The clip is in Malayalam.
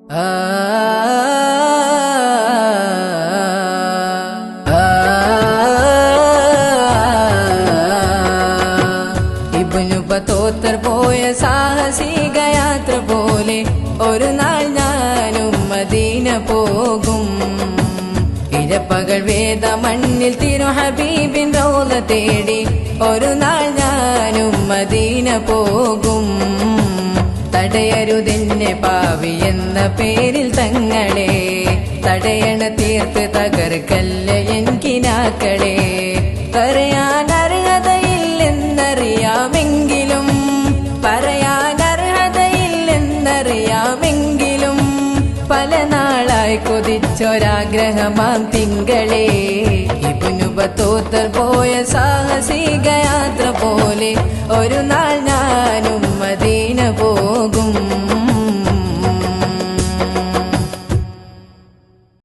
ഇബ്നു ബത്തൂത്ത പോയ സാഹസിക യാത്ര പോലെ ഒരു നാൾ ഞാനും മദീന പോകും. ഇരപ്പകൽ വേദ മണ്ണിൽ തിരു ഹബീബിൻ റൗള തേടി ഒരു നാൾ ഞാനും മദീന പോകും. തടയരുതെന്നെ പാവി എന്ന പേരിൽ തങ്ങളെ, തടയണ തീർത്ത് തകർക്കല്ല എനിക്കിനാക്കളെ. പറയാൻ അർഹതയില്ലെന്നറിയാമെങ്കിലും, പറയാൻ അർഹതയില്ലെന്നറിയാമെങ്കിലും പല നാളായി കൊതിച്ചൊരാഗ്രഹമാം തിങ്കളെ. ഇബ്നു ബത്തൂത്ത പോയ സാഹസിക യാത്ര പോലെ ഒരു നാൾ ഞാനും മദീന പോകും.